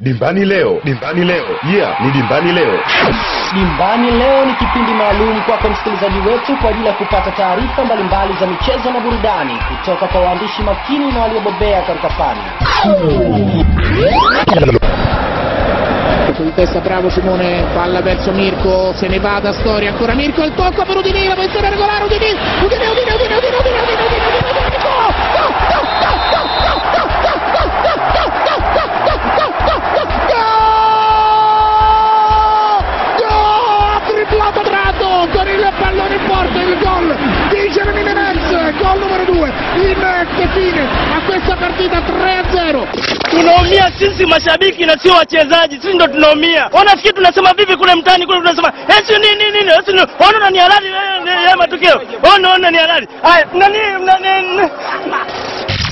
Dimbani leo. Yeah, ni Dimbani leo. Dimbani leo ni kipindi maalum kwa msikilizaji wetu kwa ajili ya kupata taarifa mbalimbali za michezo na burudani kutoka kwa waandishi makini na waliobobea katika fani. Sul testa bravo Simone, palla verso Mirko, se ne va da Storia, ancora Mirko, il tocco per Udinese, la posizione regolare Udinese. Triplato Drato con il pallone in porta, il gol di Jeremy Menez, gol numero 2 in fine a questa partita 3-0. Tunaumia sisi mashabiki na sio wachezaji, sisi ndo tunaumia. Wanafikiri tunasema vipi kule mtaani kule tunasema eti nini ona ni halali ya matukio. Ona ni halali. Haya nani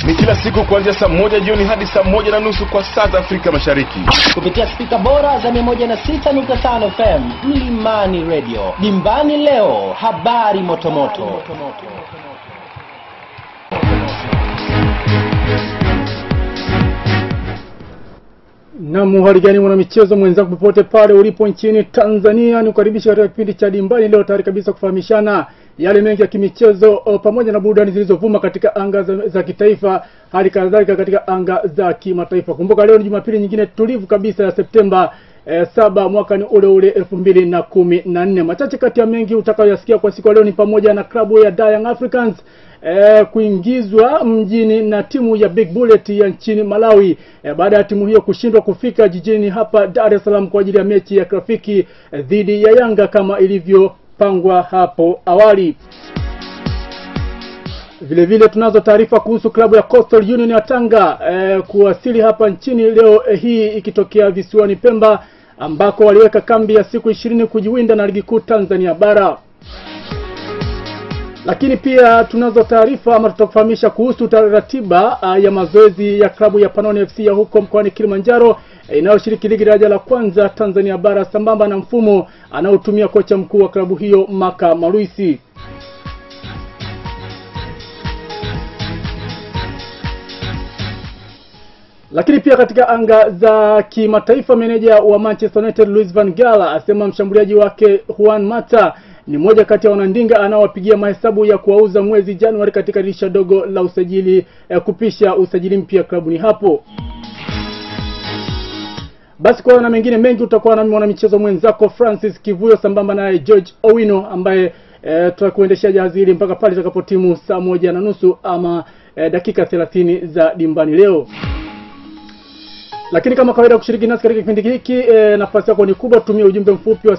Ni kila siku kuanzia saa 1 jioni hadi saa 1:30 kwa saa za Afrika Mashariki. Kupitia spika bora za 106.5 FM Mlimani Radio. Dimbani leo, habari motomoto. Na muharigani mwana michezo mwenzangu popote pale ulipo nchini Tanzania, nikukaribisha katika kipindi cha Dimbani leo, tayari kabisa kufahamishana yale mengi ya kimichezo pamoja na burudani zilizovuma katika anga za kitaifa, hali kadhalika katika anga za kimataifa. Kumbuka leo ni Jumapili nyingine tulivu kabisa ya Septemba 7 mwaka ni ule 2014. Machache kati ya mengi utakayoyasikia kwa siku leo ni pamoja na klabu ya Young Africans kuingizwa mjini na timu ya Big Bullet ya nchini Malawi baada ya timu hiyo kushindwa kufika jijini hapa Dar es Salaam kwa ajili ya mechi ya kirafiki dhidi ya Yanga kama ilivyopangwa hapo awali. Vile vile tunazo taarifa kuhusu klabu ya Coastal Union ya Tanga kuwasili hapa nchini leo hii ikitokea visiwani Pemba ambako waliweka kambi ya siku 20 kujiwinda na ligi kuu Tanzania bara. Lakini pia tunazo taarifa ama tutakufahamisha kuhusu ratiba ya mazoezi ya klabu ya Panoni FC ya huko mkoani Kilimanjaro inayoshiriki ligi daraja la kwanza Tanzania bara, sambamba na mfumo anaotumia kocha mkuu wa klabu hiyo Maka Maruisi. Lakini pia katika anga za kimataifa, meneja wa Manchester United Louis van Gaal asema mshambuliaji wake Juan Mata ni moja kati ya wanandinga anaowapigia mahesabu ya kuwauza mwezi Januari katika dirisha dogo la usajili kupisha usajili mpya klabuni hapo. Basi kwa na mengine mengi utakuwa na mwana michezo mwenzako Francis Kivuyo sambamba na George Owino ambaye tutakuendeshea jahazi hili mpaka pale tutakapotimu saa 1:30 ama dakika 30 za Dimbani leo. Lakini kama kawaida kushiriki nasi katika kipindi hiki nafasi yako ni kubwa, tumia ujumbe mfupi wa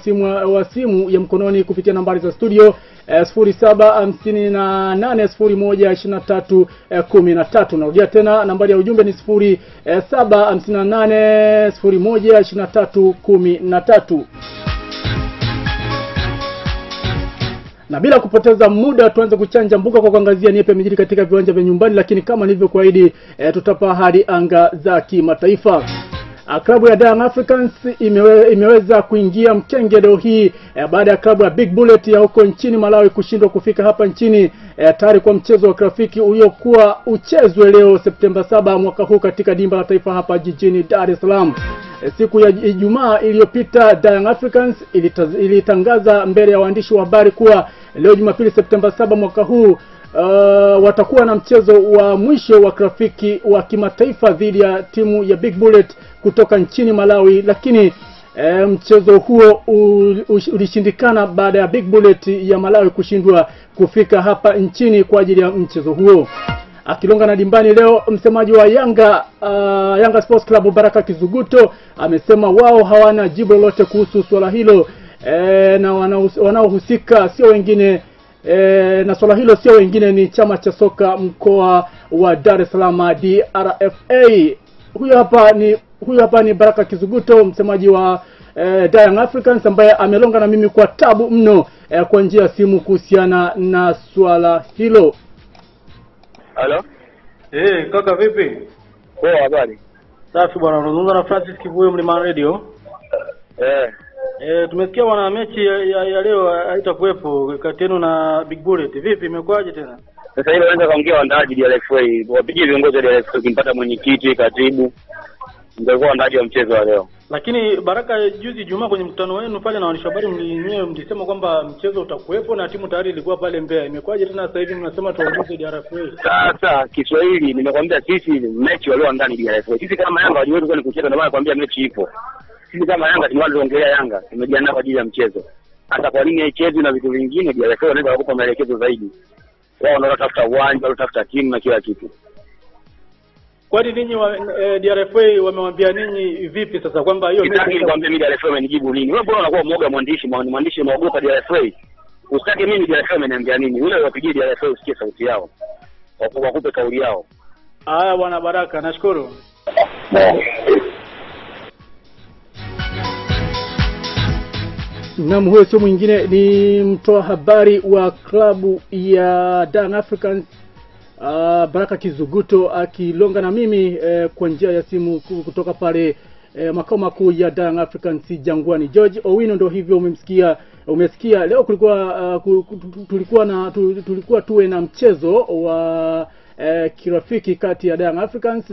simu ya mkononi kupitia nambari za studio 0758012313. Narudia tena nambari ya ujumbe ni 0758012313. Na bila kupoteza muda tuanze kuchanja mbuga kwa kuangazia ni yapi mjiri katika viwanja vya nyumbani, lakini kama nilivyokuahidi tutapa hadi anga za kimataifa. Klabu ya Young Africans imeweza kuingia mkenge leo hii baada ya klabu ya Big Bullet ya huko nchini Malawi kushindwa kufika hapa nchini tayari kwa mchezo wa kirafiki uliokuwa uchezwe leo Septemba 7 mwaka huu katika dimba la taifa hapa jijini Dar es Salaam. Siku ya Ijumaa iliyopita Young Africans ilitangaza mbele ya waandishi wa habari kuwa leo Jumapili Septemba 7 mwaka huu watakuwa na mchezo wa mwisho wa kirafiki wa kimataifa dhidi ya timu ya Big Bullet kutoka nchini Malawi, lakini mchezo huo ulishindikana baada ya Big Bullet ya Malawi kushindwa kufika hapa nchini kwa ajili ya mchezo huo. Akilonga na Dimbani leo, msemaji wa Yanga Sports Club Baraka Kizuguto amesema wao hawana jibu lolote kuhusu swala hilo na wanaohusika sio wengine na swala hilo sio wengine ni chama cha soka mkoa wa Dar es Salaam DRFA. Huyo hapa ni Baraka Kizuguto, msemaji wa Young Africans ambaye amelonga na mimi kwa tabu mno kwa njia ya simu kuhusiana na swala hilo. Halo? Kaka vipi? Poa, habari? Safi bwana, unazungumza na Francis Kivuyo Mlimani Radio. Tumesikia wana mechi ya leo haitakuwepo kati yenu na Big Bullet. Vipi imekwaje tena? Sasa hilo naanza kaongea waandaaji DRFA. Wapigie viongozi wa DRFA, kimpata mwenyekiti, katibu. ndio kwa ndaji wa mchezo wa leo. Lakini Baraka, juzi Jumaa kwenye mkutano wenu pale na waandishi habari mlisema kwamba mchezo utakuwepo na timu tayari ilikuwa pale Mbeya. Imekwaje tena sasa hivi mnasema tuongeze DRFA? Sasa Kiswahili nimekwambia sisi mechi walio ndani DRFA. Sisi kama Yanga wajiwetu kwani kucheza, ndio maana nakwambia mechi ipo. Sisi kama Yanga tunaongelea Yanga, tumejiandaa kwa ajili ya mchezo. Hata kwa nini haichezi na vitu vingine DRFA wanaweza kukupa maelekezo zaidi. Wao wanatafuta uwanja, wanatafuta timu na kila kitu. Kwani ninyi DRFA wamewambia ninyi vipi sasa kwamba hiyo mechi nikwambia mimi DRFA amenijibu nini? Wewe bora unakuwa mwoga mwandishi unaogopa DRFA. Usitake mimi DRFA ameniambia nini? Yule wapigie DRFA usikie sauti yao. Wakupe kauli yao. Haya bwana Baraka, nashukuru. Naam, huyo sio mwingine ni mtoa habari wa klabu ya Young Africans Baraka Kizuguto akilonga na mimi kwa njia ya simu kutoka pale makao makuu ya Young Africans Jangwani. George Owino ndio hivyo umesikia leo tulikuwa tuwe na mchezo wa kirafiki kati ya Young Africans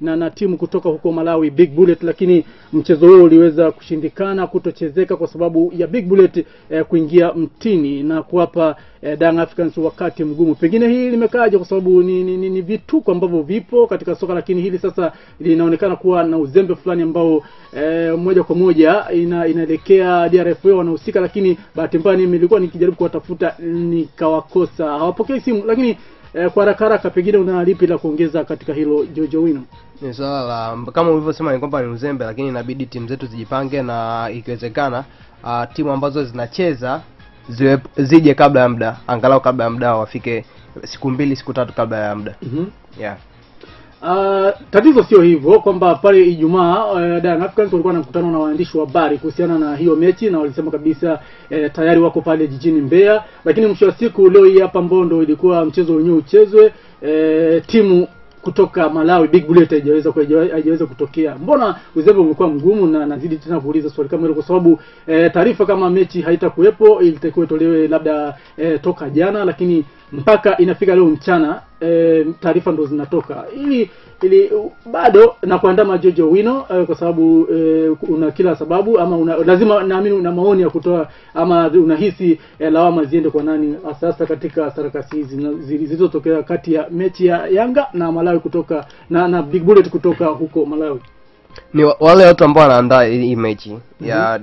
na timu kutoka huko Malawi Big Bullet, lakini mchezo huo uliweza kushindikana kutochezeka kwa sababu ya Big Bullet kuingia mtini na kuwapa Young Africans wakati mgumu. Pengine hili limekaaje kwa sababu ni vituko ambavyo vipo katika soka, lakini hili sasa linaonekana kuwa na uzembe fulani ambao moja kwa moja inaelekea DRFA wanahusika, lakini bahati mbaya nilikuwa nikijaribu kuwatafuta nikawakosa, hawapokei simu. Lakini kwa haraka pengine una lipi la kuongeza katika hilo Jojo Wino? Ni swala kama ulivyosema ni kwamba ni uzembe, lakini inabidi timu zetu zijipange na ikiwezekana timu ambazo zinacheza zije kabla ya muda, angalau kabla ya muda wafike siku 2 siku 3 kabla ya muda. Yeah. Tatizo sio hivyo kwamba pale Ijumaa Young Africans walikuwa na mkutano na waandishi wa habari kuhusiana na hiyo mechi na walisema kabisa tayari wako pale jijini Mbeya, lakini mwisho wa siku leo hii hapa Mbondo ilikuwa mchezo wenyewe uchezwe, timu kutoka Malawi Big Bullet haijaweza kutokea. Mbona uzembe umekuwa mgumu? Na nazidi tena kuuliza swali kama hilo kwa sababu taarifa kama mechi haitakuwepo ilitakiwa itolewe labda toka jana, lakini mpaka inafika leo mchana taarifa ndo zinatoka. Ili bado na kuandama Jojo Wino kwa sababu una kila sababu ama lazima naamini una maoni ya kutoa ama unahisi lawama ziende kwa nani sasa katika sarakasi hizi zilizotokea kati ya mechi ya Yanga na Malawi kutoka na Big Bullet kutoka huko Malawi. Ni wale watu ambao wanaandaa hii mechi ya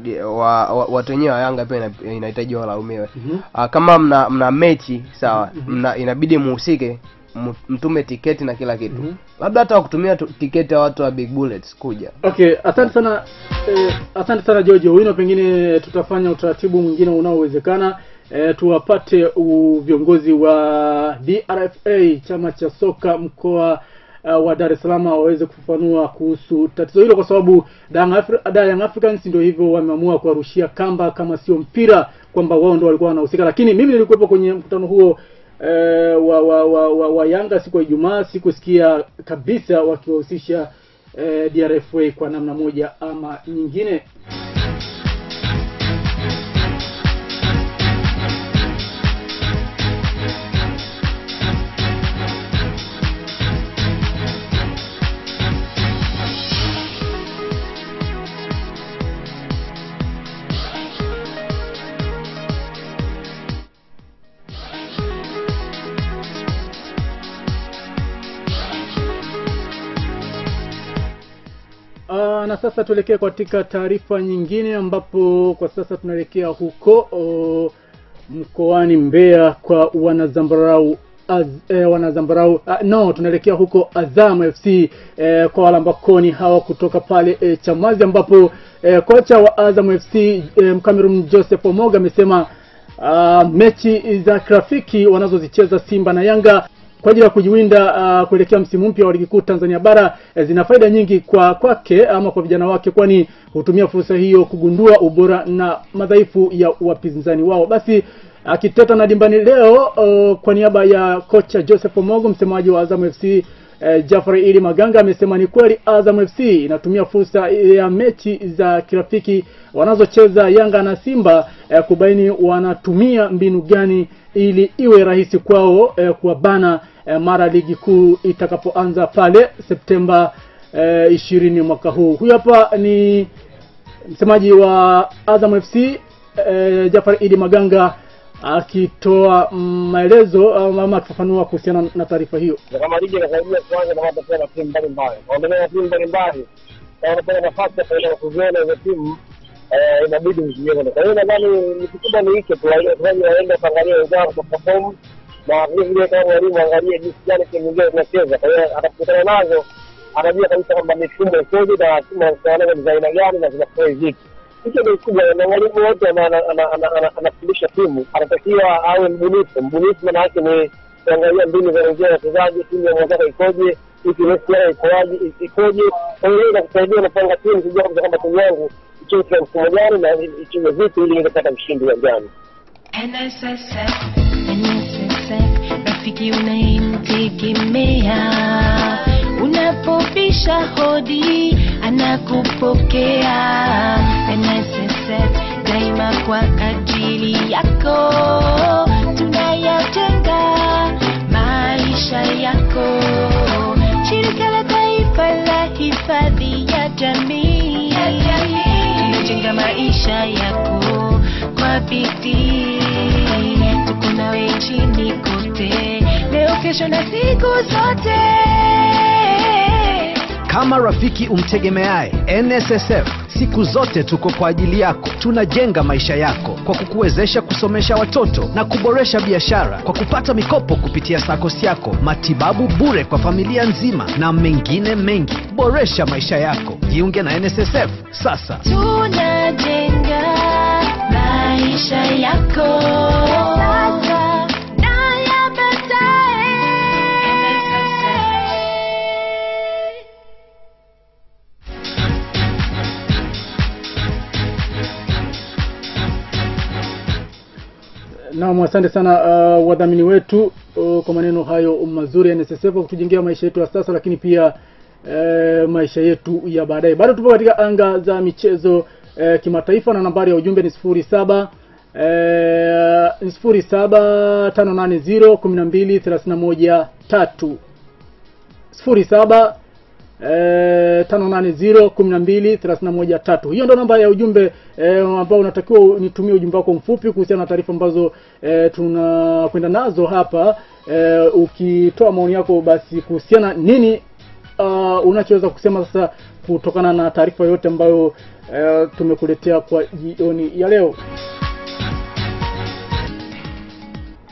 watu wenyewe wa Yanga pia inahitaji walaumiwe. Kama mna mechi sawa, inabidi muhusike, mtume tiketi na kila kitu. Labda hata kutumia tiketi ya watu wa Big Bullets kuja. Okay, asante sana George Owino. Pengine tutafanya utaratibu mwingine unaowezekana tuwapate viongozi wa DRFA chama cha soka mkoa wa Dar es Salaam waweze kufafanua kuhusu tatizo hilo, kwa sababu Young Africans ndio hivyo wameamua kuwarushia kamba kama sio mpira kwamba wao ndio walikuwa wanahusika. Lakini mimi nilikuwepo kwenye mkutano huo wa Yanga siku ya Ijumaa, sikusikia kabisa wakiwahusisha DRFA kwa namna moja ama nyingine. Na sasa tuelekea katika taarifa nyingine ambapo kwa sasa tunaelekea huko mkoani Mbeya kwa wanazambarau tunaelekea huko Azam FC kwa walambakoni hawa kutoka pale Chamazi, ambapo kocha wa Azam FC Mkamerun Joseph Omoga amesema mechi za kirafiki wanazozicheza Simba na Yanga kwa ajili ya kujiwinda kuelekea msimu mpya wa ligi kuu Tanzania bara zina faida nyingi kwake ama kwa vijana wake, kwani hutumia fursa hiyo kugundua ubora na madhaifu ya wapinzani wao. Basi akiteta na dimbani leo kwa niaba ya kocha Joseph Omogo, msemaji wa Azam FC Jafari Ili Maganga amesema ni kweli Azam FC inatumia fursa ya mechi za kirafiki wanazocheza Yanga na Simba kubaini wanatumia mbinu gani ili iwe rahisi kwao kuwabana mara ligi kuu itakapoanza pale Septemba 20 mwaka huu. Huyu hapa ni msemaji wa Azam FC Jafar Idi Maganga akitoa maelezo ama kufafanua kuhusiana na taarifa hiyo. Kama ligi inasaidia kwanza na watu na timu mbalimbali. Waendelea timu mbalimbali. Wanapata nafasi ya kuenda kuziona hizo timu inabidi uzione. Kwa hiyo nadhani ni kikubwa ni hicho tu, waende kuangalia wenzao kwa perform na vile kama walimu angalie jinsi gani timu nyingine zinacheza. Kwa hiyo atakutana nazo anajua kabisa kwamba mifumo ikoje na timu zinaanza design gani na zinafanya vipi. Hicho ndio kubwa, na mwalimu wote anafundisha timu anatakiwa awe mbunifu. Mbunifu maana yake ni kuangalia mbinu za wachezaji, timu ya mwenzako ikoje, ikiwekwa ikoje, na kusaidia na kupanga timu kujua kwamba timu yangu ikiwa kwa mfumo gani na ikiwa vipi ili iweze kupata mshindi wa gani. NSSF, rafiki unayemtegemea, unapopisha hodi anakupokea. NSSF daima kwa ajili yako, tunayajenga maisha yako. Shirika la Taifa la Hifadhi ya Jamii, tunajenga maisha yako kwa bidii. Tuko nawe nchini kote, leo kesho na siku zote. Kama rafiki umtegemeaye, NSSF siku zote tuko kwa ajili yako. Tunajenga maisha yako kwa kukuwezesha kusomesha watoto na kuboresha biashara kwa kupata mikopo kupitia SACCOS yako, matibabu bure kwa familia nzima na mengine mengi. Boresha maisha yako. Jiunge na NSSF sasa. Tunajenga maisha yako sasa. Naam, asante sana wadhamini wetu kwa maneno hayo mazuri ya NSSF kutujengea maisha yetu ya sasa, lakini pia maisha yetu ya baadaye. Bado tupo katika anga za michezo kimataifa, na nambari ya ujumbe ni 07580123 5801231. Hiyo ndo namba ya ujumbe ambao unatakiwa nitumie ujumbe wako mfupi kuhusiana na taarifa ambazo tunakwenda nazo hapa. Ukitoa maoni yako basi kuhusiana nini unachoweza kusema sasa kutokana na taarifa yote ambayo tumekuletea kwa jioni ya leo.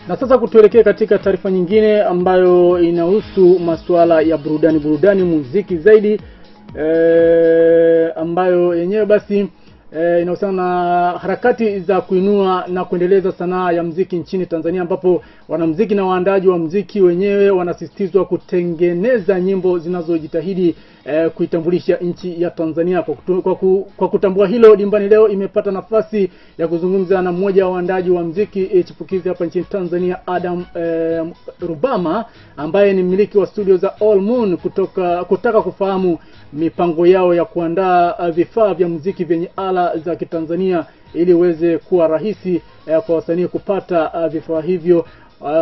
Na sasa kutuelekea katika taarifa nyingine ambayo inahusu masuala ya burudani muziki zaidi, ambayo yenyewe basi inahusiana na harakati za kuinua na kuendeleza sanaa ya muziki nchini Tanzania, ambapo wanamuziki na waandaji wa muziki wenyewe wanasisitizwa kutengeneza nyimbo zinazojitahidi kuitambulisha nchi ya Tanzania. Kwa kutambua hilo, Dimbani leo imepata nafasi ya kuzungumza na mmoja wa waandaji wa muziki chipukizi hapa nchini Tanzania, Adam Rubama, ambaye ni mmiliki wa studio za All Moon, kutaka kufahamu mipango yao ya kuandaa vifaa vya muziki vyenye ala za Kitanzania ili uweze kuwa rahisi kwa wasanii kupata vifaa hivyo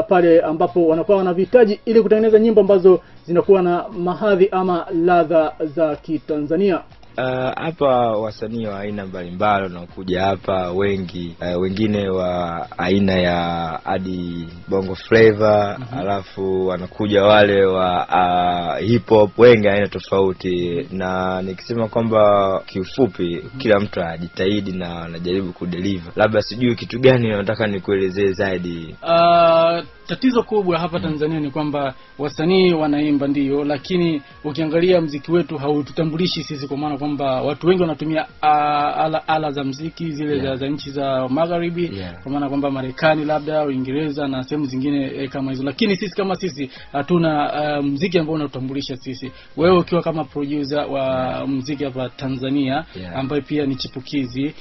pale ambapo wanakuwa wanavihitaji ili kutengeneza nyimbo ambazo zinakuwa na mahadhi ama ladha za Kitanzania. Hapa wasanii wa aina mbalimbali wanakuja hapa wengi, wengine wa aina ya hadi bongo flavor, alafu wanakuja wale wa hip hop, wengi aina tofauti. Na nikisema kwamba kiufupi kila mtu anajitahidi na anajaribu kudeliver. Labda sijui kitu gani nataka nikuelezee zaidi. Tatizo kubwa hapa Tanzania ni kwamba wasanii wanaimba ndio, lakini ukiangalia muziki wetu haututambulishi sisi, kwa maana kwamba watu wengi wanatumia ala za muziki zile za nchi za magharibi, kwa maana kwamba Marekani labda Uingereza na sehemu zingine kama hizo, lakini sisi kama sisi hatuna muziki ambao unatambulisha sisi. Wewe ukiwa kama producer wa muziki hapa Tanzania ambaye pia ni chipukizi,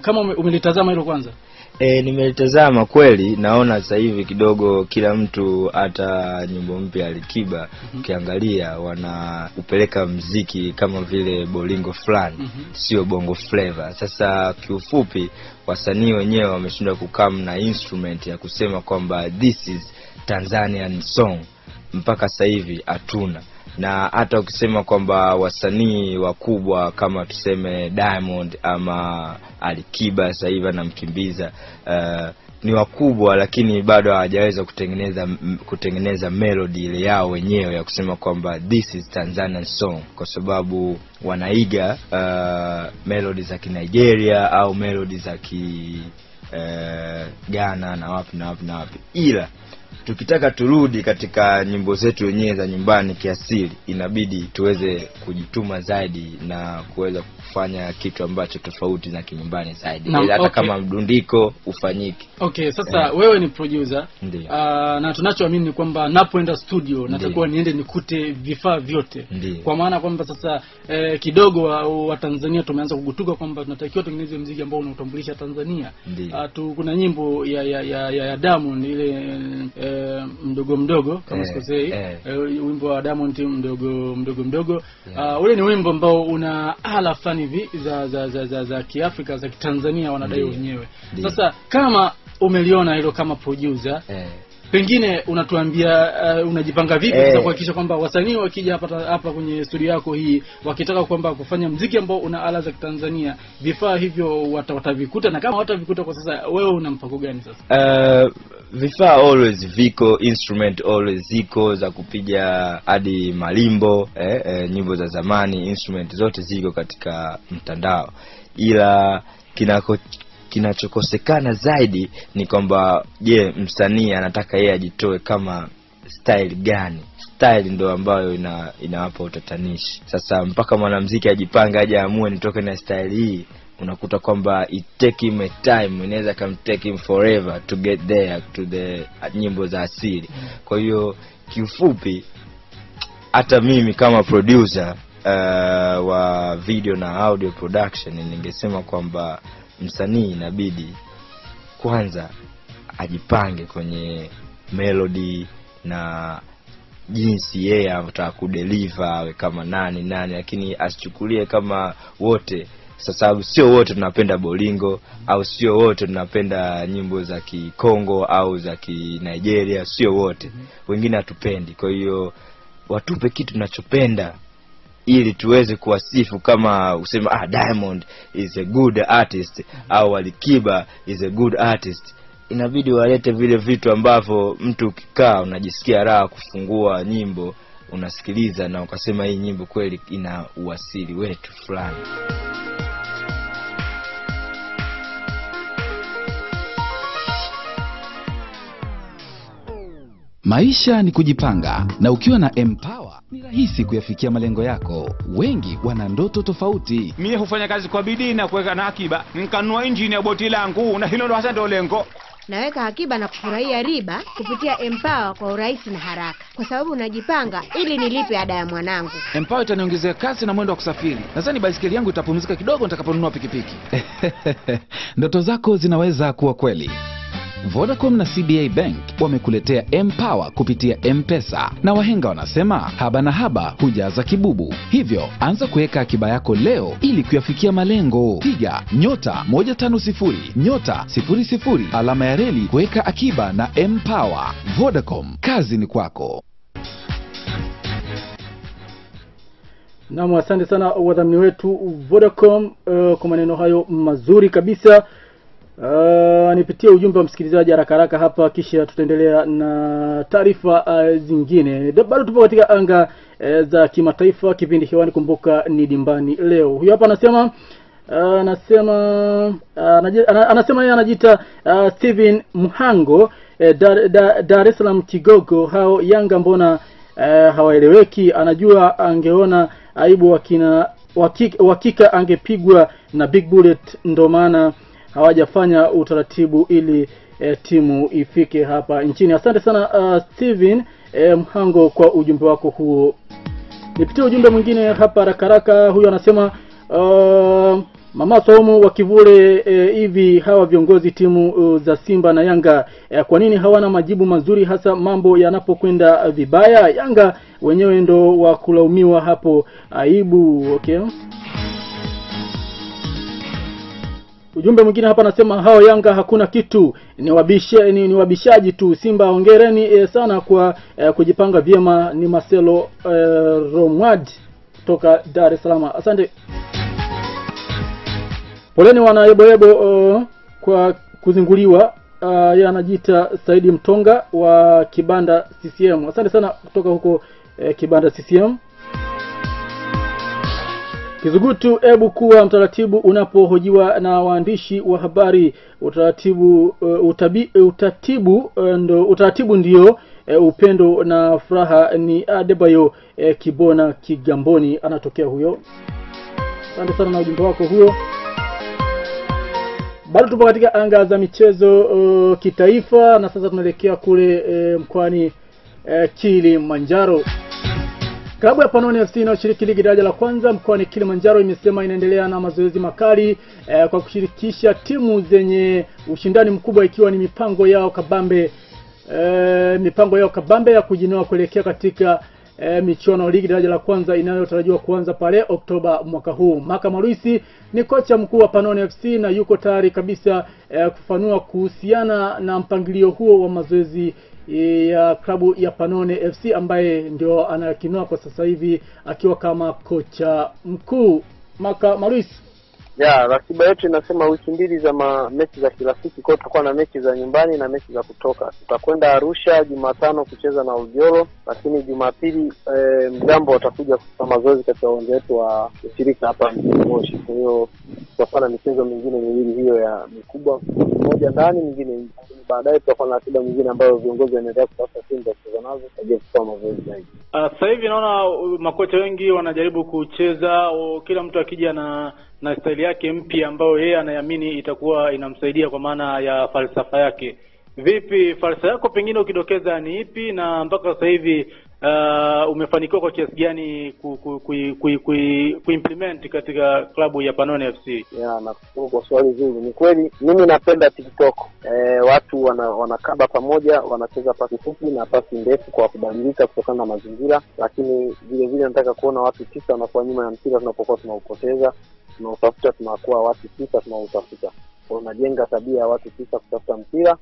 kama umelitazama hilo kwanza? Nimelitazama kweli, naona sasa hivi kidogo kila mtu, hata nyimbo mpya Alikiba ukiangalia wanaupeleka muziki kama vile bolingo fulani, sio bongo flavor. Sasa kiufupi wasanii wenyewe wameshindwa kukam na instrument ya kusema kwamba this is Tanzanian song. Mpaka sasa hivi hatuna. na hata ukisema kwamba wasanii wakubwa kama tuseme Diamond ama Alikiba sasa hivi anamkimbiza ni wakubwa, lakini bado hawajaweza kutengeneza melody ile yao wenyewe ya kusema kwamba this is Tanzanian song, kwa sababu wanaiga melody za Nigeria au melody za Ghana na wapi na wapi na wapi. Ila tukitaka turudi katika nyimbo zetu wenyewe za nyumbani kiasili, inabidi tuweze kujituma zaidi na kuweza kufanya kitu ambacho tofauti na kinyumbani zaidi, hata kama mdundiko ufanyike. Okay, sasa wewe ni producer. Na tunachoamini ni kwamba napoenda studio natakuwa niende nikute vifaa vyote. Kwa maana kwamba sasa kidogo wa Tanzania tumeanza kugutuka kwamba tunatakiwa tutengeneze muziki ambao unatambulisha Tanzania. Kuna nyimbo ya Diamond ile mdogo mdogo kama sikosei, wimbo wa Diamond mdogo. Ule ni wimbo ambao una ala fulani hivi za Kiafrika za Kitanzania wanadai wenyewe. Sasa kama umeliona hilo kama producer, pengine unatuambia unajipanga vipi sasa kuhakikisha kwamba wasanii wakija hapa kwenye studio yako hii wakitaka kwamba kufanya muziki ambao una ala za Tanzania, vifaa hivyo watavikuta, na kama watavikuta kwa sasa wewe una mpango gani sasa? Vifaa always viko, instrument always ziko za kupiga hadi malimbo, nyimbo za zamani, instrument zote ziko katika mtandao. Ila kinachokosekana zaidi ni kwamba msanii anataka yeye ajitoe kama style gani. Style ndo ambayo inawapa utatanishi. Sasa mpaka mwanamuziki ajipange aje amue nitoke na style hii, unakuta kwamba it take him a time, inaweza take him forever to get there to the nyimbo za asili. Kwa hiyo kiufupi, hata mimi kama producer wa video na audio production, ningesema kwamba msanii inabidi kwanza ajipange kwenye melody na jinsi yeye anataka kudeliver, awe kama nani, lakini asichukulie kama wote, sababu sio wote tunapenda bolingo au sio wote tunapenda nyimbo za Kikongo au za Nigeria, sio wote. Wengine hatupendi. Kwa hiyo watupe kitu tunachopenda ili tuweze kuwasifu, kama usema Diamond is a good artist au Alikiba is a good artist. Inabidi walete vile vitu ambavyo mtu ukikaa unajisikia raha kufungua nyimbo, unasikiliza na ukasema hii nyimbo kweli ina uasili wetu fulani. Maisha ni kujipanga, na ukiwa na Empower ni rahisi kuyafikia malengo yako. Wengi wana ndoto tofauti. Mimi hufanya kazi kwa bidii na kuweka na akiba, nikanunua injini ya boti langu, na hilo ndo hasa ndo lengo. Naweka akiba na kufurahia riba kupitia Empower kwa urahisi na haraka, kwa sababu najipanga ili nilipe ada ya mwanangu. Empower itaniongezea kasi na mwendo wa kusafiri. Nadhani baisikeli yangu itapumzika kidogo nitakaponunua pikipiki. Ndoto zako zinaweza kuwa kweli. Vodacom na CBA Bank wamekuletea Empower kupitia M-Pesa, na wahenga wanasema haba na haba hujaza kibubu. Hivyo anza kuweka akiba yako leo ili kuyafikia malengo. Piga *150 *00 alama ya reli kuweka akiba na Empower. Vodacom, kazi ni kwako. Naam, asante sana wadhamini wetu Vodacom kwa maneno hayo mazuri kabisa. Nipitie ujumbe wa msikilizaji haraka hapa, kisha tutaendelea na taarifa zingine. Bado tupo katika anga za kimataifa, kipindi hewani, kumbuka ni Dimbani leo. Huyu hapa anasema yeye anajiita Steven Mhango, Dar es Salaam Kigogo. Hao Yanga mbona hawaeleweki? Anajua angeona aibu wakika angepigwa na Big Bullet, ndo maana hawajafanya utaratibu ili timu ifike hapa nchini. Asante sana Steven Mhango kwa ujumbe wako huo. Nipitie ujumbe mwingine hapa haraka. Huyu anasema Mama Saumu wa Kivule, hivi hawa viongozi timu za Simba na Yanga kwa nini hawana majibu mazuri, hasa mambo yanapokwenda vibaya? Yanga wenyewe ndo wa kulaumiwa hapo, aibu. Okay, Ujumbe mwingine hapa anasema hao Yanga hakuna kitu, ni wabishaji tu. Simba hongereni sana kwa kujipanga vyema. Ni Marcelo Romwad kutoka Dar es Salaam. Asante. Poleni wana Yebo kwa kuzinguliwa. Yeye anajiita Saidi Mtonga wa Kibanda CCM. Asante sana kutoka huko Kibanda CCM. Kizugutu, ebu kuwa mtaratibu unapohojiwa na waandishi wa habari. Utaratibu ndio upendo na furaha. Ni Adebayo Kibona Kigamboni anatokea huyo. Asante sana na ujumbe wako huo. Bado tupo katika anga za michezo kitaifa, na sasa tunaelekea kule mkoani Kilimanjaro. Klabu ya Panoni FC inayoshiriki ligi daraja la kwanza mkoani Kilimanjaro imesema inaendelea na mazoezi makali kwa kushirikisha timu zenye ushindani mkubwa, ikiwa ni mipango yao kabambe ya kujinoa kuelekea katika michuano ligi daraja la kwanza inayotarajiwa kuanza pale Oktoba mwaka huu. Maka Maruisi ni kocha mkuu wa Panoni FC na yuko tayari kabisa kufanua kuhusiana na mpangilio huo wa mazoezi ya klabu ya Panoni FC ambaye ndio anakinoa kwa sasa hivi akiwa kama kocha mkuu. Maka Maruisi. Ya, ratiba yetu inasema wiki mbili za mechi za kirafiki, kwa tutakuwa na mechi za nyumbani na mechi za kutoka. Tutakwenda Arusha Jumatano kucheza na Ujoro, lakini Jumapili Mgambo watakuja kufanya mazoezi katika uwanja wetu wa shirika hapa mjini Moshi. Kwa hiyo tutafanya michezo mingine miwili hiyo ya mikubwa, moja ndani nyingine nje. Baadaye tutakuwa na ratiba nyingine ambayo viongozi wanaendelea kutafuta timu za kucheza nazo kwa kufanya mazoezi zaidi. Sasa hivi naona makocha wengi wanajaribu kucheza, kila mtu akija na staili yake mpya ambayo yeye anaamini itakuwa inamsaidia kwa maana ya falsafa yake. Vipi falsafa yako pengine ukidokeza ni ipi, na mpaka sasa hivi umefanikiwa kwa kiasi gani kuimplement katika klabu ya Panoni FC? Ya, nakushukuru kwa swali zuri. Ni kweli mimi napenda TikTok. Watu wanakaba pamoja, wanacheza pasi fupi na pasi ndefu kwa kubadilika kutokana na mazingira, lakini vile vile nataka kuona watu 9 wanakuwa nyuma ya mpira tunapokuwa tunaupoteza. Tunautafuta, tunakuwa watu 9 tunautafuta. Kwa unajenga tabia ya watu 9 kutafuta mpira,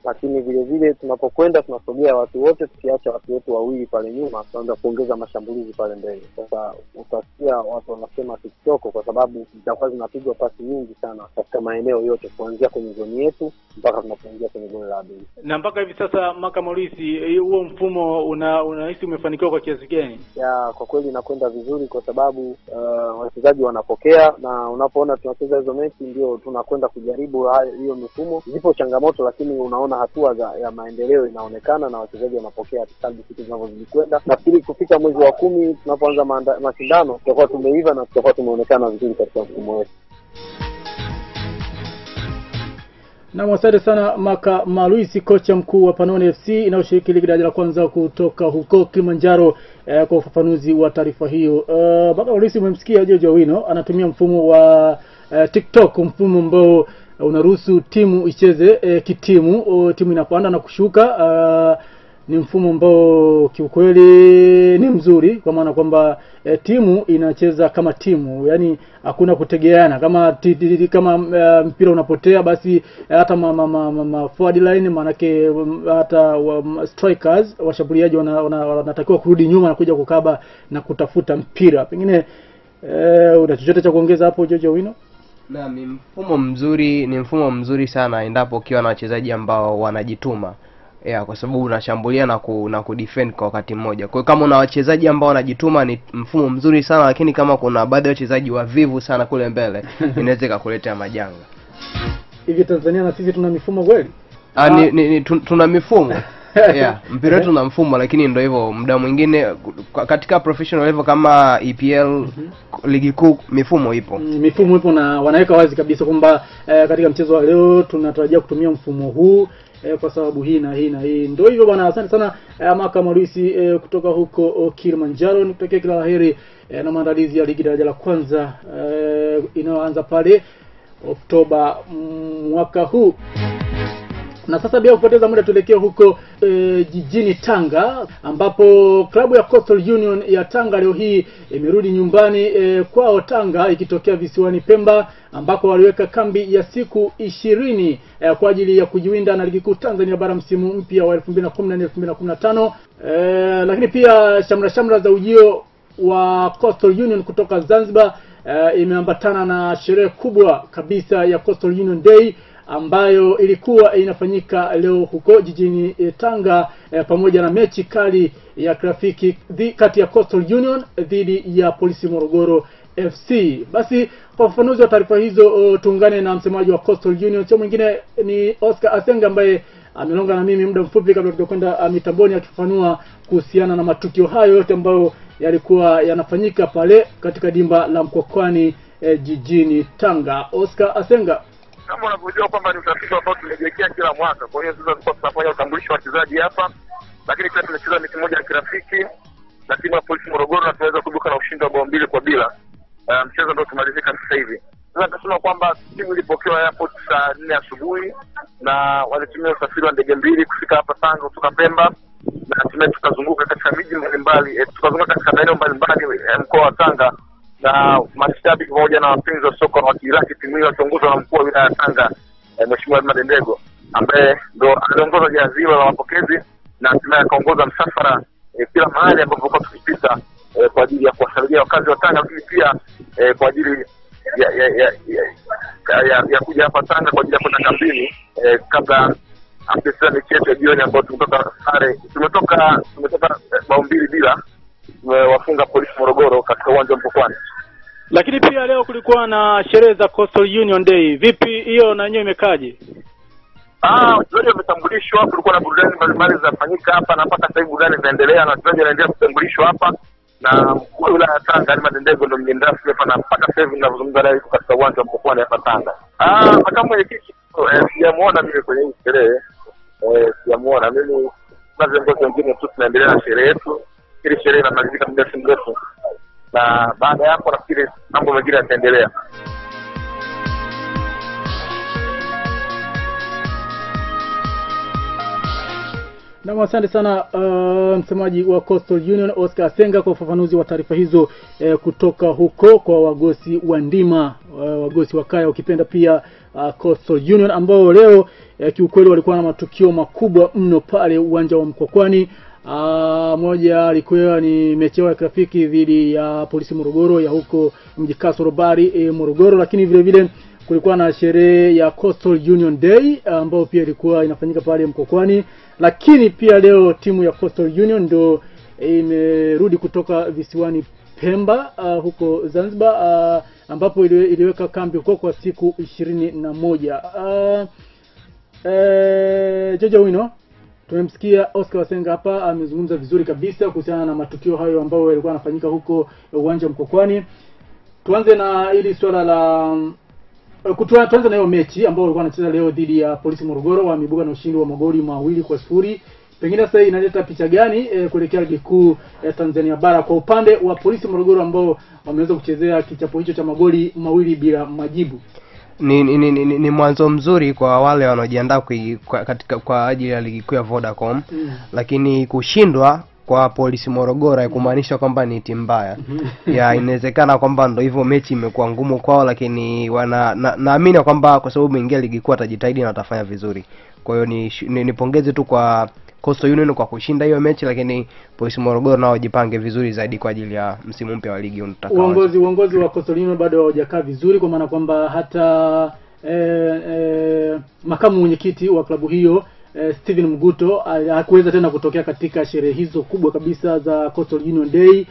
lakini vile vile tunapokwenda tunasogea watu wote, tukiacha watu wetu wawili pale nyuma, tunaanza kuongeza mashambulizi pale mbele. Sasa utasikia watu wanasema TikTok kwa sababu zitakuwa zinapigwa pasi nyingi sana katika maeneo yote kuanzia kwenye zoni yetu mpaka tunapoingia kwenye goli la adui. Na mpaka hivi sasa Maka Maurice, huo mfumo unahisi umefanikiwa kwa kiasi gani? Ya, kwa kweli inakwenda vizuri kwa sababu wachezaji wanapokea, na unapoona tunacheza hizo mechi ndio tunakwenda kujaribu hiyo mifumo. Zipo changamoto, lakini unaona hatua ya maendeleo inaonekana na wachezaji wanapokea kadri siku zinavyozidi kwenda. Nafikiri kufika mwezi wa 10 tunapoanza mashindano tutakuwa tumeiva na tutakuwa tumeonekana vizuri katika mfumo wetu. Na asante sana Maka Maruisi, kocha mkuu wa Panoni FC inayoshiriki ligi daraja la kwanza kutoka huko Kilimanjaro, kwa ufafanuzi wa taarifa hiyo. Maka Maruisi, umemsikia George Owino anatumia mfumo wa TikTok, mfumo ambao unaruhusu timu icheze kitimu, timu inapanda na kushuka. Ni mfumo ambao kiukweli ni mzuri kwa maana kwamba timu inacheza kama timu, yani hakuna kutegeana kama mpira unapotea basi hata forward line, manake hata strikers washambuliaji wanatakiwa kurudi nyuma na kuja kukaba na kutafuta mpira. Pengine una chochote cha kuongeza hapo George Owino? Na ni mfumo mzuri sana endapo ukiwa na wachezaji ambao wanajituma. Kwa sababu unashambulia na kudefend kwa wakati mmoja. Kwa hiyo kama una wachezaji ambao wanajituma ni mfumo mzuri sana, lakini kama kuna baadhi ya wachezaji wavivu sana kule mbele inaweza kukuletea majanga. Hivi Tanzania na sisi tuna mifumo kweli? Tuna mifumo. Mpira wetu na mfumo, lakini ndio hivyo muda mwingine katika professional level kama EPL, ligi kuu, mifumo ipo. Mifumo ipo na wanaweka wazi kabisa kwamba katika mchezo wa leo tunatarajia kutumia mfumo huu kwa sababu hii na hii na hii. Ndio hivyo bwana, asante sana Maka Maruisi kutoka huko Kilimanjaro. Nikutakia kila laheri na maandalizi ya ligi daraja la kwanza inayoanza pale Oktoba mwaka huu. Na sasa bila kupoteza muda tuelekee huko jijini Tanga, ambapo klabu ya Coastal Union ya Tanga leo hii imerudi nyumbani kwao Tanga ikitokea visiwani Pemba, ambako waliweka kambi ya siku 20 kwa ajili ya kujiwinda na ligi kuu Tanzania bara msimu mpya wa 2014-2015. Lakini pia shamra za ujio wa Coastal Union kutoka Zanzibar imeambatana na sherehe kubwa kabisa ya Coastal Union Day ambayo ilikuwa inafanyika leo huko jijini Tanga, pamoja na mechi kali ya kirafiki kati ya Coastal Union dhidi ya Polisi Morogoro FC. Basi kwa ufafanuzi wa taarifa hizo tuungane na msemaji wa Coastal Union, sio mwingine ni Oscar Asenga ambaye amelonga na mimi muda mfupi kabla tukwenda mitamboni akifafanua kuhusiana na matukio hayo yote ambayo yalikuwa yanafanyika pale katika dimba la Mkwakwani jijini Tanga. Oscar Asenga. Kama unavyojua kwamba ni utafiti ambao tumejiwekea kila mwaka, kwa hiyo sasa tulikuwa tunafanya utambulisho wa wachezaji hapa, lakini pia tumecheza mechi moja ya kirafiki na timu ya Polisi Morogoro na tunaweza kuibuka na ushindi wa bao 2-0. Mchezo ndio tumalizika sasa hivi. Sasa tunasema kwamba timu ilipokewa airport saa 4 asubuhi na walitumia usafiri wa ndege mbili kufika hapa Tanga kutoka Pemba, na tukazunguka katika miji mbalimbali, tukazunguka katika maeneo mbalimbali mkoa wa Tanga, na mashabiki pamoja na wapenzi wa soka wakilaki timu hiyo wakiongozwa na mkuu wa wilaya ya Tanga Mheshimiwa Madendego, ambaye ndo aliongoza jahazi la mapokezi na hatimaye akaongoza msafara kila mahali ambapo kwa tukipita kwa ajili ya kuwasalimia wakazi wa Tanga, lakini pia kwa ajili ya kuja hapa Tanga kwa ajili ya kwenda kambini kabla amecheza mechi yetu ya jioni ambayo tumetoka bao 2-0 wafunga Polisi Morogoro katika uwanja wa Mkwakwani. Lakini pia leo kulikuwa na sherehe za Coastal Union Day. Vipi hiyo na yenyewe imekaje? Wachezaji wametambulishwa, kulikuwa na burudani mbalimbali zinafanyika hapa na mpaka sasa hivi burudani zinaendelea na wachezaji wanaendelea kutambulishwa hapa, na mkuu wa wilaya ya Tanga Madendego ndio mgeni rasmi hapa, na mpaka sasa hivi ninazungumza leo katika uwanja wa Mkwakwani hapa Tanga. Kama mwenyekiti sijamuona mimi kwenye hii sherehe, sijamuona mimi, na viongozi wengine tu tunaendelea na sherehe yetu. Ili sherehe inamalizika muda si mrefu, na baada ya hapo nafikiri mambo mengine yataendelea. Na asante sana msemaji wa Coastal Union Oscar Asenga kwa ufafanuzi wa taarifa hizo kutoka huko kwa wagosi wa ndima, wagosi wa kaya ukipenda pia Coastal Union, ambao leo kiukweli walikuwa na matukio makubwa mno pale uwanja wa Mkwakwani. Moja alikuwa ni mechi ya kirafiki dhidi ya Polisi Morogoro ya huko mji Kasorobari Morogoro, lakini vile vile kulikuwa na sherehe ya Coastal Union Day ambayo pia ilikuwa inafanyika pale Mkwakwani. Lakini pia leo timu ya Coastal Union ndo imerudi kutoka visiwani Pemba huko Zanzibar, ambapo iliweka kambi huko kwa siku 21. Jojo Wino, tumemsikia Oscar Asenga hapa amezungumza vizuri kabisa kuhusiana na matukio hayo ambayo yalikuwa yanafanyika huko uwanja Mkwakwani. Tuanze na ili swala la tuanze na hiyo mechi ambayo walikuwa wanacheza leo dhidi ya Polisi Morogoro, wameibuka na ushindi wa magoli 2-0. Pengine sasa inaleta picha gani kuelekea ligi kuu Tanzania bara kwa upande wa Polisi Morogoro ambao wameweza kuchezea kichapo hicho cha magoli 2 bila majibu? Ni mwanzo mzuri kwa wale wanaojiandaa kwa ajili ya ligi kuu ya Vodacom. Lakini kushindwa kwa Polisi Morogoro kumaanisha kwamba ni timu mbaya. Inawezekana kwamba ndio hivyo mechi imekuwa ngumu kwao, lakini naamini kwamba kwa sababu ingia ligi kuu atajitahidi na atafanya vizuri. Kwa hiyo ni pongezi tu kwa Coastal Union kwa kushinda hiyo mechi, lakini Polisi Morogoro nao jipange vizuri zaidi kwa ajili ya msimu mpya wa ligi unaotaka. Uongozi wa Coastal Union bado hawajakaa vizuri, kwa maana kwamba hata makamu mwenyekiti wa klabu hiyo Steven Mguto hakuweza tena kutokea katika sherehe hizo kubwa kabisa za Coastal Union Day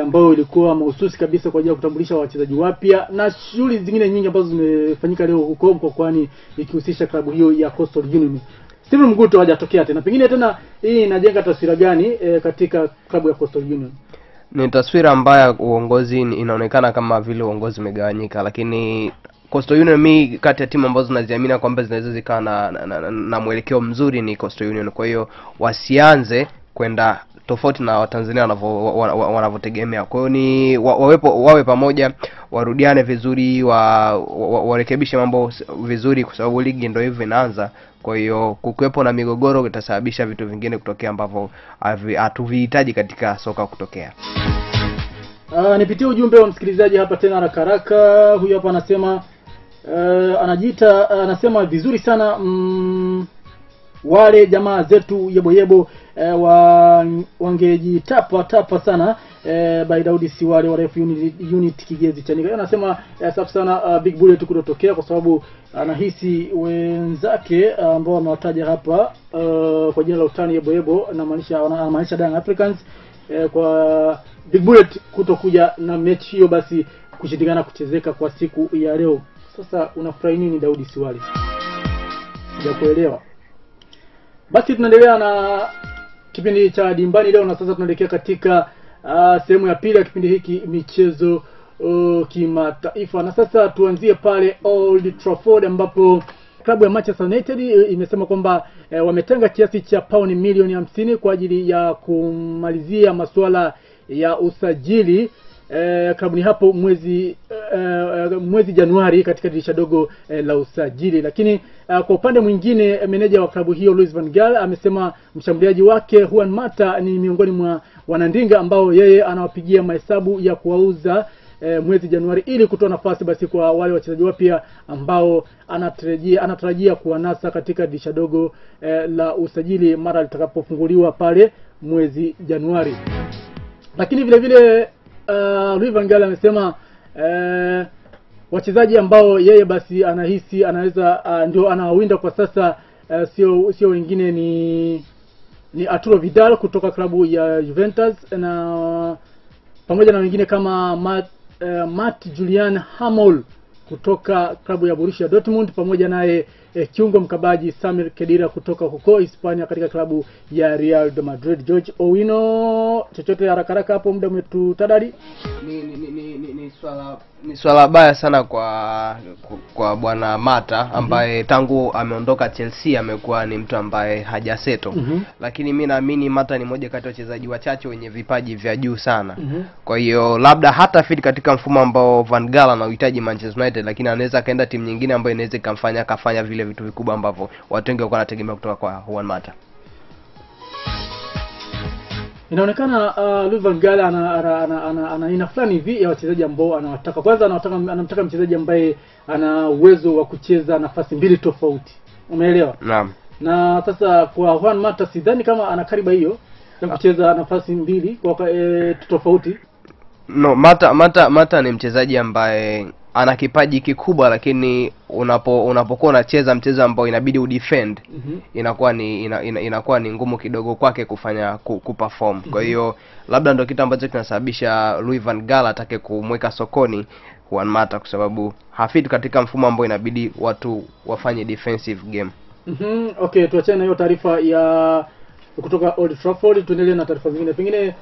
ambayo ilikuwa mahususi kabisa kwa ajili ya kutambulisha wachezaji wapya na shughuli zingine nyingi ambazo zimefanyika leo huko Mkwakwani ikihusisha klabu hiyo ya Coastal Union. Steven Mguto hajatokea tena. Pengine tena hii inajenga taswira gani katika klabu ya Coastal Union? Ni taswira ambayo uongozi inaonekana kama vile uongozi umegawanyika, lakini Coastal Union mi kati ya timu ambazo naziamini kwamba zinaweza zikawa na mwelekeo mzuri ni Coastal Union. Kwa hiyo wasianze kwenda tofauti na Watanzania wanavyotegemea. Kwa hiyo ni wawe pamoja, warudiane vizuri, warekebishe mambo vizuri, kwa sababu ligi ndio hivyo inaanza. Kwa hiyo kukuwepo na migogoro itasababisha vitu vingine kutokea ambavyo hatuvihitaji katika soka kutokea. Nipitie ujumbe wa msikilizaji hapa tena haraka. Huyu hapa anasema anasema vizuri sana wale jamaa zetu yebo wangejitapa sana by Daudi Siwale wa Ref Unit Kigezi Chanika. Anasema safi sana Big Bullet kutotokea kwa sababu anahisi wenzake ambao wamewataja hapa kwa jina la utani yebo anamaanisha Young Africans kwa Big Bullet kutokuja na mechi hiyo, basi kushindikana kuchezeka kwa siku ya leo. Sasa unafurahi nini Daudi Siwale? Sijakuelewa. Basi tunaendelea na kipindi cha Dimbani leo, na sasa tunaelekea katika sehemu ya pili ya kipindi hiki, michezo kimataifa. Na sasa tuanzie pale Old Trafford ambapo klabu ya Manchester United imesema kwamba wametenga kiasi cha pauni milioni 50 kwa ajili ya kumalizia masuala ya usajili klabu ni hapo mwezi Januari katika dirisha dogo la usajili. Lakini kwa upande mwingine meneja wa klabu hiyo Louis van Gaal amesema mshambuliaji wake Juan Mata ni miongoni mwa wanandinga ambao yeye anawapigia mahesabu ya kuwauza mwezi Januari ili kutoa nafasi basi kwa wale wachezaji wapya ambao anatarajia kuwanasa katika dirisha dogo la usajili mara litakapofunguliwa pale mwezi Januari. Lakini vile vile Louis van Gaal amesema wachezaji ambao yeye basi anahisi anaweza ndio anawinda kwa sasa sio wengine ni Arturo Vidal kutoka klabu ya Juventus na pamoja na wengine kama Matt Julian Hamel kutoka klabu ya Borussia Dortmund, pamoja naye kiungo mkabaji Samir Khedira kutoka huko Hispania katika klabu ya Real de Madrid. George Owino, chochote haraka hapo, muda umetutadari. Ni swala baya sana kwa bwana Mata ambaye tangu ameondoka Chelsea amekuwa ni mtu ambaye hajaseto. Lakini mimi naamini Mata ni moja kati ya wachezaji wachache wenye vipaji vya juu sana. Kwa hiyo labda hata fit katika mfumo ambao Van Gaal anahitaji Manchester United, lakini anaweza kaenda timu nyingine ambayo inaweza kafanya vile vitu vikubwa ambavyo watu wengi walikuwa wanategemea kutoka kwa Juan Mata. Inaonekana Louis van Gaal ana aina fulani hivi ya wachezaji ambao anawataka. Kwanza anamtaka mchezaji ambaye ana uwezo wa kucheza nafasi mbili tofauti. Umeelewa? Naam. Na sasa kwa Juan Mata sidhani kama ana kariba hiyo ya kucheza nafasi mbili kwa tofauti. No, Mata ni mchezaji ambaye ana kipaji kikubwa, lakini unapokuwa unacheza mchezo ambao inabidi udefend inakuwa ni ngumu kidogo kwake kufanya kuperform. Kwa hiyo labda ndio kitu ambacho kinasababisha Louis van Gaal atake kumweka sokoni Juan Mata, kwa sababu hafit katika mfumo ambao inabidi watu wafanye defensive game. Okay, tuachane na hiyo taarifa ya kutoka Old Trafford, tuendelee na taarifa zingine. Pengine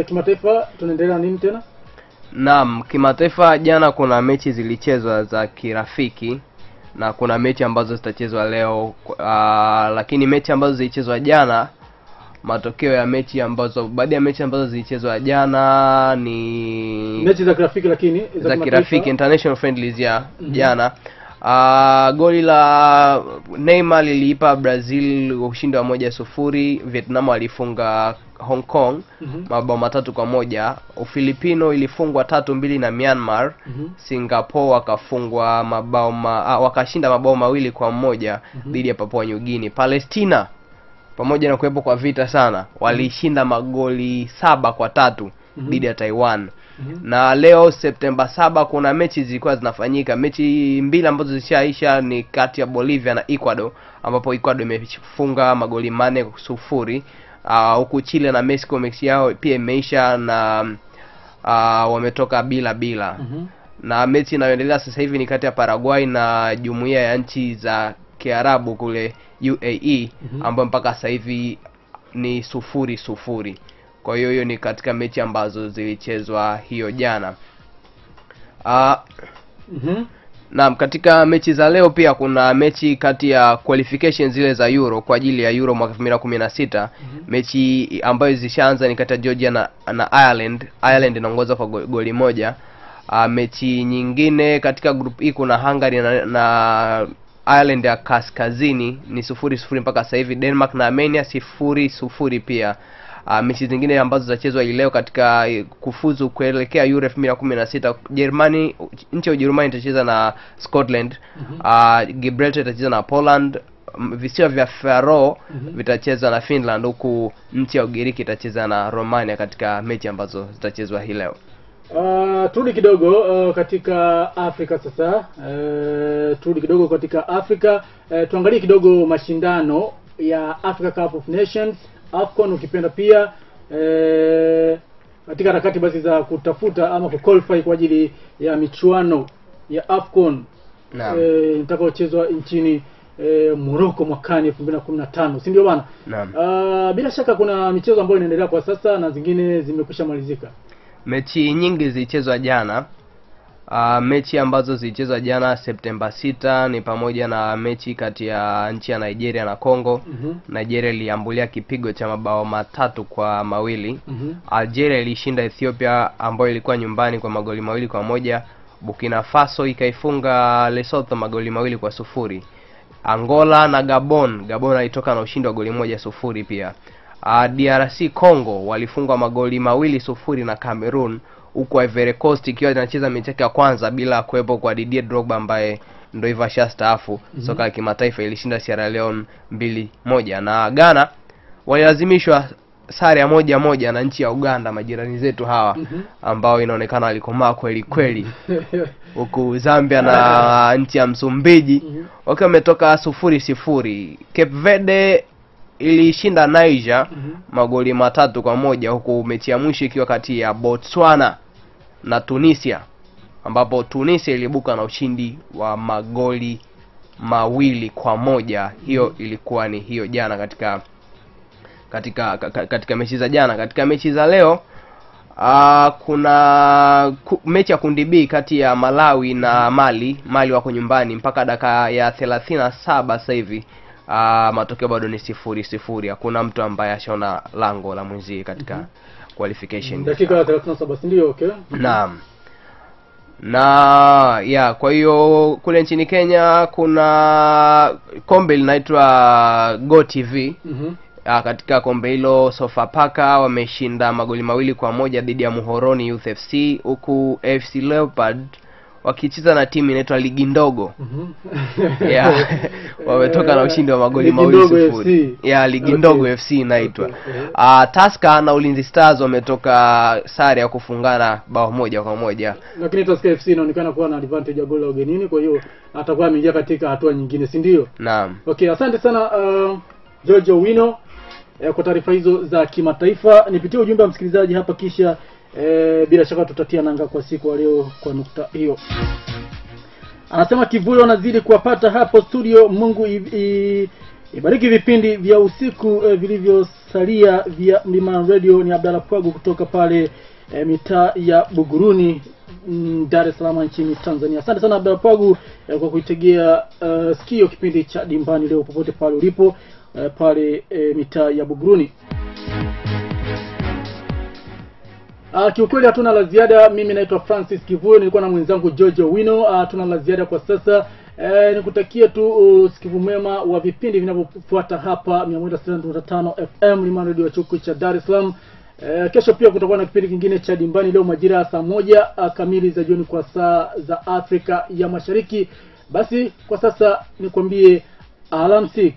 kimataifa tunaendelea nini tena? Naam, kimataifa jana kuna mechi zilichezwa za kirafiki na kuna mechi ambazo zitachezwa leo. Lakini mechi ambazo zilichezwa jana, matokeo ya mechi ambazo baadhi ya mechi ambazo zilichezwa jana ni mechi za kirafiki, lakini za kirafiki international friendlies ya jana. Goli la Neymar liliipa Brazil ushindi wa 1-0. Vietnam walifunga Hong Kong mabao 3-1. Ufilipino ilifungwa 3-2 na Myanmar. Singapore wakafungwa wakashinda mabao 2-1 dhidi ya Papua New Guinea. Palestina pamoja na kuwepo kwa vita sana walishinda magoli 7-3 dhidi ya Taiwan. Na leo Septemba 7 kuna mechi zilikuwa zinafanyika. Mechi mbili ambazo zishaisha ni kati ya Bolivia na Ecuador, ambapo Ecuador imefunga magoli 4-0. Huku Chile na Mexico mechi yao pia imeisha na wametoka bila. Na mechi inayoendelea sasa hivi ni kati ya Paraguay na Jumuiya ya Nchi za Kiarabu kule UAE, ambapo mpaka sasa hivi ni 0-0. Kwa hiyo ni katika mechi ambazo zilichezwa hiyo jana. Naam, katika mechi za leo pia kuna mechi kati ya qualification zile za Euro kwa ajili ya Euro mwaka 2016. Mechi ambayo zishaanza ni kati ya Georgia na Ireland. Ireland inaongoza kwa goli moja. Mechi nyingine katika group E kuna Hungary na Ireland ya Kaskazini ni 0-0 mpaka sasa hivi. Denmark na Armenia 0-0 pia. Mechi zingine ambazo zitachezwa leo katika kufuzu kuelekea Euro 2016, nchi ya Ujerumani itacheza na Scotland. Gibraltar itacheza na Poland. Visiwa vya Faroe vitacheza na Finland, huku nchi ya Ugiriki itacheza na Romania katika mechi ambazo zitachezwa hii leo. Turudi kidogo katika Afrika sasa. Turudi kidogo katika Afrika. Tuangalie kidogo mashindano ya Africa Cup of Nations, AFCON ukipenda pia, katika harakati basi za kutafuta ama kuqualify kwa ajili ya michuano ya AFCON itakayochezwa nchini Morocco mwakani 2015, si ndio bwana? Bila shaka kuna michezo ambayo inaendelea kwa sasa na zingine zimekwisha malizika. Mechi nyingi zilichezwa jana. Mechi ambazo zilichezwa jana Septemba 6 ni pamoja na mechi kati ya nchi ya Nigeria na Congo. Nigeria iliambulia kipigo cha mabao 3-2. Algeria ilishinda Ethiopia ambayo ilikuwa nyumbani kwa magoli 2-1. Burkina Faso ikaifunga Lesotho magoli 2-0. Angola na Gabon ilitoka na ushindi wa goli 1-0 pia. DRC Congo walifungwa magoli 2-0 na Cameroon, huko Ivory Coast ikiwa inacheza mechi yake ya kwanza bila kuwepo kwa Didier Drogba ambaye ndio hivyo shastaafu. Soka ya kimataifa ilishinda Sierra Leone 2-1, na Ghana walilazimishwa sare ya 1-1 na nchi ya Uganda, majirani zetu hawa ambao inaonekana walikomaa kweli kweli. Huku Zambia na nchi ya Msumbiji wakiwa wametoka 0-0. Cape Verde ilishinda Niger magoli 3-1, huku mechi ya mwisho ikiwa kati ya Botswana na Tunisia, ambapo Tunisia ilibuka na ushindi wa magoli 2-1. Hiyo ilikuwa ni hiyo jana katika mechi za jana. Katika mechi za leo kuna mechi ya kundi B kati ya Malawi na Mali wako nyumbani mpaka dakika ya 37 sasa hivi. Matokeo bado ni 0-0. Hakuna mtu ambaye ashaona lango la mwenzie katika qualification. Dakika 37 ndio okay. Naam. Kwa hiyo kule nchini Kenya kuna kombe linaitwa Go TV. Katika kombe hilo Sofapaka wameshinda magoli 2-1 dhidi ya Muhoroni Youth FC, huku FC Leopard wakicheza na timu inaitwa Ligi Ndogo. Wametoka na ushindi wa magoli 2-0. Ligi Ndogo FC inaitwa. Tusker na Ulinzi Stars wametoka sare ya kufungana bao 1-1. Lakini Tusker FC inaonekana kuwa na advantage ya goli ugenini, kwa hiyo atakuwa ameingia katika hatua nyingine, si ndio? Naam. Okay, asante sana George Owino kwa taarifa hizo za kimataifa. Nipitie ujumbe wa msikilizaji hapa kisha bila shaka tutatia nanga kwa siku wa leo kwa nukta hiyo. Anasema Kivuli wanazidi kuwapata hapo studio. Mungu ibariki vipindi vya usiku vilivyosalia vya Mlima Radio. Ni Abdalla Pwagu kutoka pale mitaa ya Buguruni, Dar es Salaam nchini Tanzania. Asante sana Abdalla Pwagu kwa kuitegea sikio kipindi cha Dimbani leo popote pale ulipo pale mitaa ya Buguruni. Kiukweli hatuna la ziada. Mimi naitwa Francis Kivuyo, nilikuwa na mwenzangu George Owino. Hatuna la ziada kwa sasa. Nikutakia tu sikivu mwema wa vipindi vinavyofuata hapa 106.5 FM Mlima Radio Chuku cha Dar es Salaam. Kesho pia kutakuwa na kipindi kingine cha Dimbani leo majira ya saa 1 kamili za jioni kwa saa za Afrika ya Mashariki. Basi kwa sasa nikwambie alamsik.